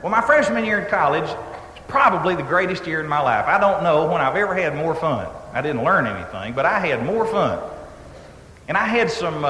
Well, my freshman year in college was probably the greatest year in my life. I don't know when I've ever had more fun. I didn't learn anything, but I had more fun. And I had some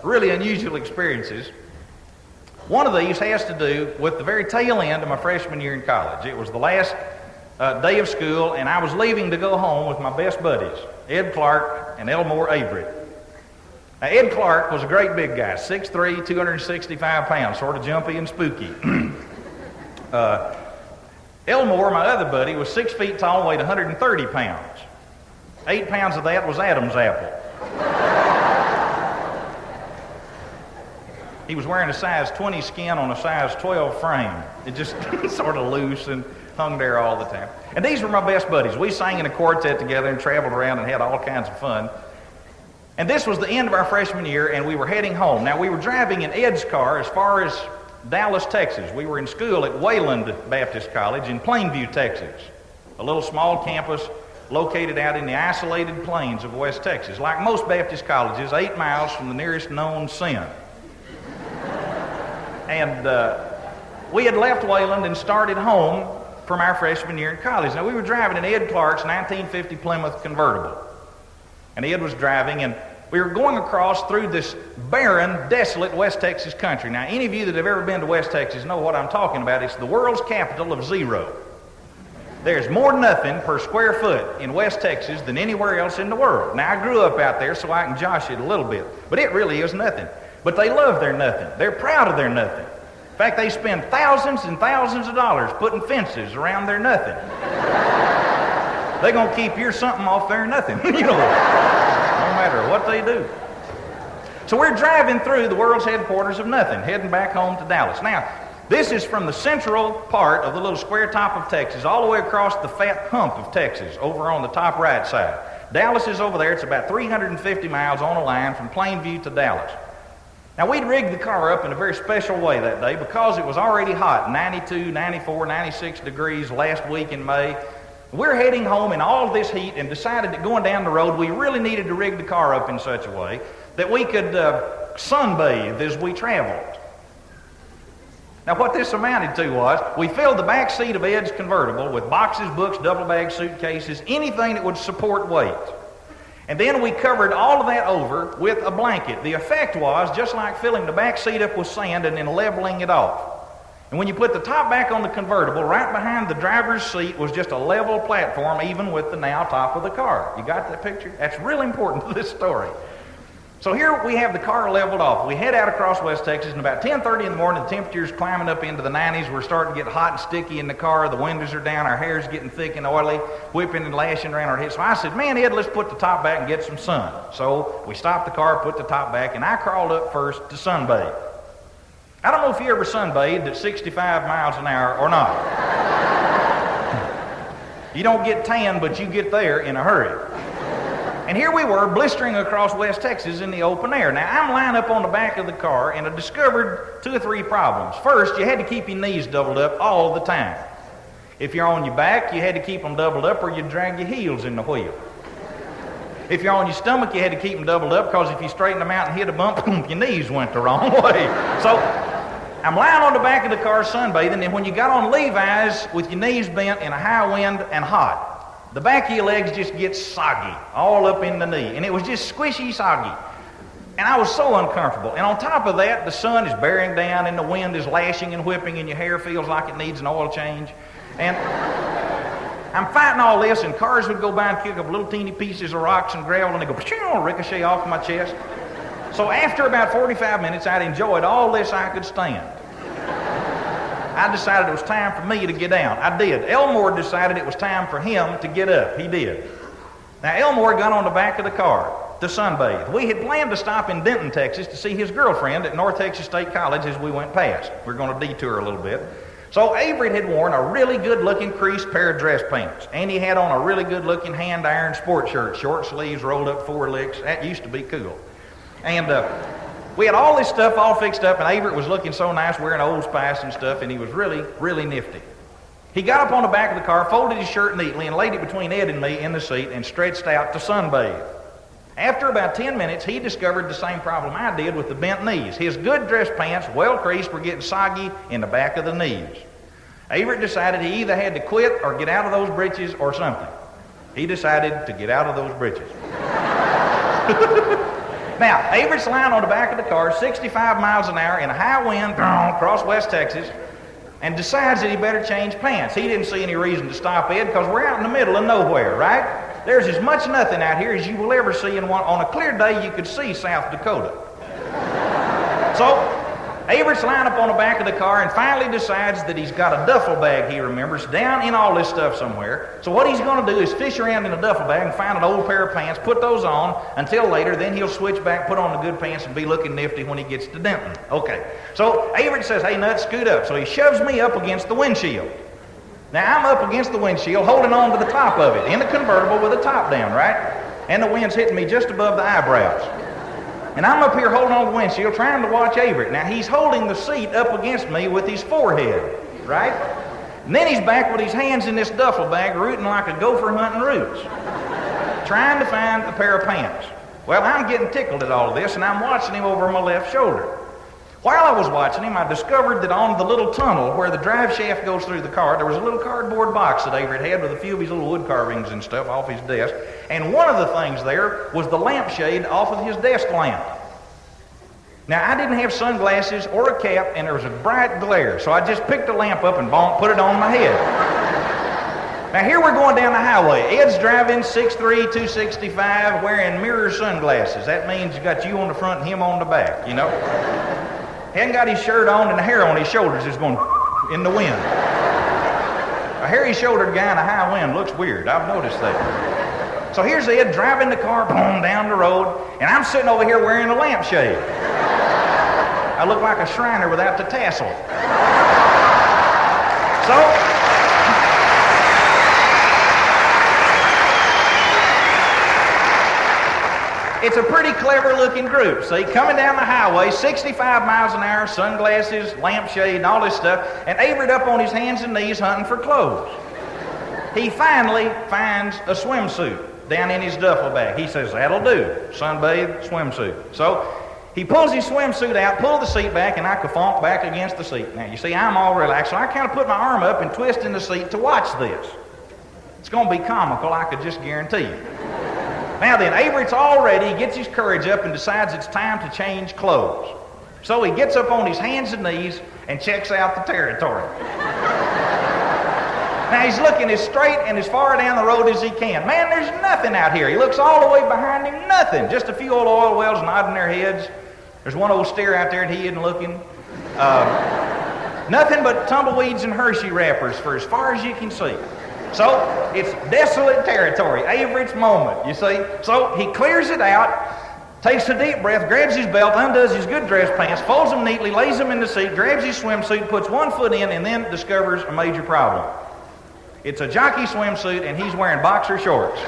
really unusual experiences. One of these has to do with the very tail end of my freshman year in college. It was the last day of school, and I was leaving to go home with my best buddies, Ed Clark and Elmore Avery. Now, Ed Clark was a great big guy, 6'3", 265 pounds, sort of jumpy and spooky. Elmore, my other buddy, was 6 feet tall and weighed 130 pounds. 8 pounds of that was Adam's apple. He was wearing a size 20 skin on a size 12 frame. It just sort of loose and hung there all the time. And these were my best buddies. We sang in a quartet together and traveled around and had all kinds of fun. And this was the end of our freshman year, and we were heading home. Now, we were driving in Ed's car as far as Dallas, Texas. We were in school at Wayland Baptist College in Plainview, Texas, a little small campus located out in the isolated plains of West Texas. Like most Baptist colleges, 8 miles from the nearest known sin. And we had left Wayland and started home from our freshman year in college. Now, we were driving in Ed Clark's 1950 Plymouth convertible. And Ed was driving, and we were going across through this barren, desolate West Texas country. Now, any of you that have ever been to West Texas know what I'm talking about. It's the world's capital of zero. There's more nothing per square foot in West Texas than anywhere else in the world. Now, I grew up out there, so I can josh it a little bit. But it really is nothing. But they love their nothing. They're proud of their nothing. In fact, they spend thousands and thousands of dollars putting fences around their nothing. They're going to keep your something off their nothing, no matter what they do. So we're driving through the world's headquarters of nothing, heading back home to Dallas. Now, this is from the central part of the little square top of Texas, all the way across the fat hump of Texas, over on the top right side. Dallas is over there. It's about 350 miles on a line from Plainview to Dallas. Now, we'd rigged the car up in a very special way that day because it was already hot, 92, 94, 96 degrees last week in May. We're heading home in all of this heat and decided that going down the road, we really needed to rig the car up in such a way that we could sunbathe as we traveled. Now, what this amounted to was we filled the back seat of Ed's convertible with boxes, books, double-bag suitcases, anything that would support weight. And then we covered all of that over with a blanket. The effect was just like filling the back seat up with sand and then leveling it off. And when you put the top back on the convertible, right behind the driver's seat was just a level platform, even with the now top of the car. You got that picture? That's really important to this story. So here we have the car leveled off. We head out across West Texas, and about 10:30 in the morning, the temperature's climbing up into the 90s. We're starting to get hot and sticky in the car. The windows are down. Our hair's getting thick and oily, whipping and lashing around our heads. So I said, man, Ed, let's put the top back and get some sun. So we stopped the car, put the top back, and I crawled up first to sunbathe. I don't know if you ever sunbathed at 65 miles an hour or not. You don't get tan, but you get there in a hurry. And here we were, blistering across West Texas in the open air. Now, I'm lying up on the back of the car, and I discovered 2 or 3 problems. First, you had to keep your knees doubled up all the time. If you're on your back, you had to keep them doubled up, or you'd drag your heels in the wheel. If you're on your stomach, you had to keep them doubled up, because if you straighten them out and hit a bump, your knees went the wrong way. So I'm lying on the back of the car sunbathing, and when you got on Levi's with your knees bent in a high wind and hot, the back of your legs just get soggy, all up in the knee. And it was just squishy soggy. And I was so uncomfortable. And on top of that, the sun is bearing down and the wind is lashing and whipping and your hair feels like it needs an oil change. And I'm fighting all this, and cars would go by and kick up little teeny pieces of rocks and gravel, and they go ricochet off my chest. So after about 45 minutes, I'd enjoyed all this I could stand. I decided it was time for me to get down. I did. Elmore decided it was time for him to get up. He did. Now, Elmore got on the back of the car to sunbathe. We had planned to stop in Denton, Texas to see his girlfriend at North Texas State College as we went past. We're going to detour a little bit. So Avery had worn a really good-looking creased pair of dress pants, and he had on a really good-looking hand-ironed sport shirt, short sleeves, rolled up 4 licks. That used to be cool. And we had all this stuff all fixed up, and Avery was looking so nice wearing Old Spice and stuff, and he was really, really nifty. He got up on the back of the car, folded his shirt neatly, and laid it between Ed and me in the seat and stretched out to sunbathe. After about 10 minutes, he discovered the same problem I did with the bent knees. His good dress pants, well creased, were getting soggy in the back of the knees. Averett decided he either had to quit or get out of those britches or something. He decided to get out of those britches. Now, Averett's lying on the back of the car, 65 miles an hour in a high wind across West Texas, and decides that he better change pants. He didn't see any reason to stop Ed because we're out in the middle of nowhere, right? There's as much nothing out here as you will ever see in one. On a clear day, you could see South Dakota. So, Averett's lying up on the back of the car and finally decides that he's got a duffel bag, he remembers, down in all this stuff somewhere. So what he's going to do is fish around in a duffel bag and find an old pair of pants, put those on until later, then he'll switch back, put on the good pants, and be looking nifty when he gets to Denton. Okay. So Averett says, hey, Nutt, scoot up. So he shoves me up against the windshield. Now I'm up against the windshield, holding on to the top of it, in the convertible with the top down, right? And the wind's hitting me just above the eyebrows. And I'm up here holding on to the windshield trying to watch Averett. Now he's holding the seat up against me with his forehead, right? And then he's back with his hands in this duffel bag rooting like a gopher hunting roots, trying to find a pair of pants. Well, I'm getting tickled at all of this, and I'm watching him over my left shoulder. While I was watching him, I discovered that on the little tunnel where the drive shaft goes through the car, there was a little cardboard box that Averett had with a few of his little wood carvings and stuff off his desk. And one of the things there was the lampshade off of his desk lamp. Now, I didn't have sunglasses or a cap, and there was a bright glare, so I just picked the lamp up and put it on my head. Now, here we're going down the highway. Ed's driving 6'3", 265, wearing mirror sunglasses. That means you got you on the front and him on the back, you know. He hadn't got his shirt on, and the hair on his shoulders is going in the wind. A hairy-shouldered guy in a high wind looks weird. I've noticed that. So here's Ed driving the car down the road, and I'm sitting over here wearing a lampshade. I look like a Shriner without the tassel. So, it's a pretty clever-looking group. See, coming down the highway, 65 miles an hour, sunglasses, lampshade, and all this stuff, and Averett up on his hands and knees hunting for clothes. He finally finds a swimsuit down in his duffel bag. He says, that'll do, sunbathe, swimsuit. So he pulls his swimsuit out, pulls the seat back, and I ka-fonk back against the seat. Now, you see, I'm all relaxed, so I kind of put my arm up and twist in the seat to watch this. It's going to be comical, I could just guarantee you. Now then, Averett's all ready, he gets his courage up and decides it's time to change clothes. So he gets up on his hands and knees and checks out the territory. Now he's looking as straight and as far down the road as he can. Man, there's nothing out here. He looks all the way behind him, nothing. Just a few old oil wells nodding their heads. There's one old steer out there and he isn't looking. Nothing but tumbleweeds and Hershey wrappers for as far as you can see. So it's desolate territory, Averett's moment, you see. So he clears it out, takes a deep breath, grabs his belt, undoes his good dress pants, folds them neatly, lays them in the seat, grabs his swimsuit, puts one foot in, and then discovers a major problem. It's a jockey swimsuit, and he's wearing boxer shorts.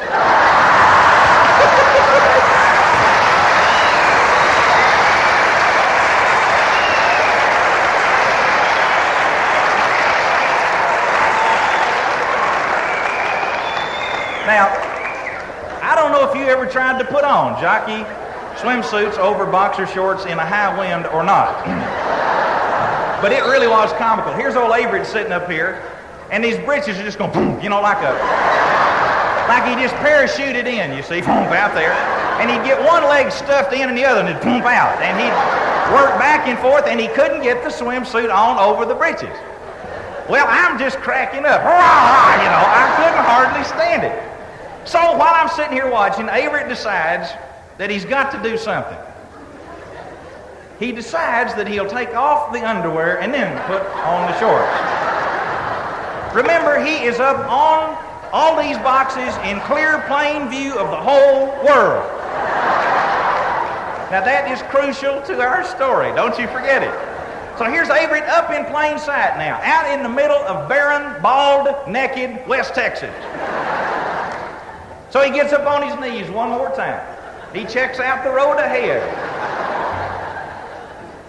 Now, I don't know if you ever tried to put on jockey swimsuits over boxer shorts in a high wind or not. But it really was comical. Here's old Averett sitting up here, and these britches are just going boom, you know, like he just parachuted in, you see, boom, out there. And he'd get one leg stuffed in and the other, and it'd boom out. And he'd work back and forth, and he couldn't get the swimsuit on over the britches. Well, I'm just cracking up. Hurrah! You know, I couldn't hardly stand it. So while I'm sitting here watching, Averett decides that he's got to do something. He decides that he'll take off the underwear and then put on the shorts. Remember, he is up on all these boxes in clear, plain view of the whole world. Now that is crucial to our story. Don't you forget it. So here's Averett up in plain sight now, out in the middle of barren, bald, naked West Texas. So he gets up on his knees one more time. He checks out the road ahead.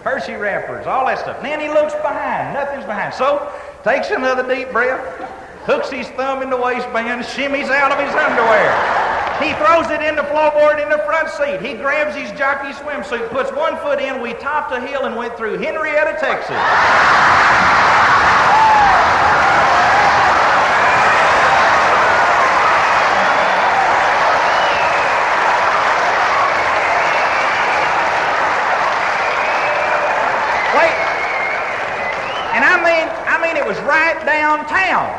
Hershey wrappers, all that stuff. And then he looks behind. Nothing's behind. So takes another deep breath, hooks his thumb in the waistband, shimmies out of his underwear. He throws it in the floorboard in the front seat. He grabs his jockey swimsuit, puts one foot in. We topped a hill and went through Henrietta, Texas. it was right downtown.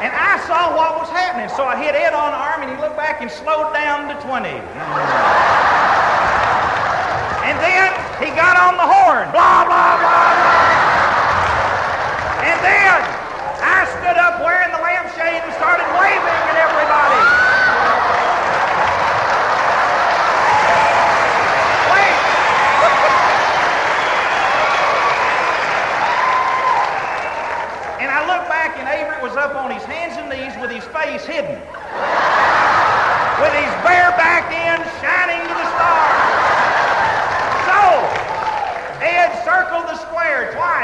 And I saw what was happening, so I hit Ed on the arm, and he looked back and slowed down to 20. And then he got on the horn, blah, blah, blah, blah. And then I stood up wearing the lampshade and started waving at everybody. Wait. And I looked back, and Avery was up on his hands and knees with his face hidden, with his bare back end shining to the stars. So, Ed circled the square twice.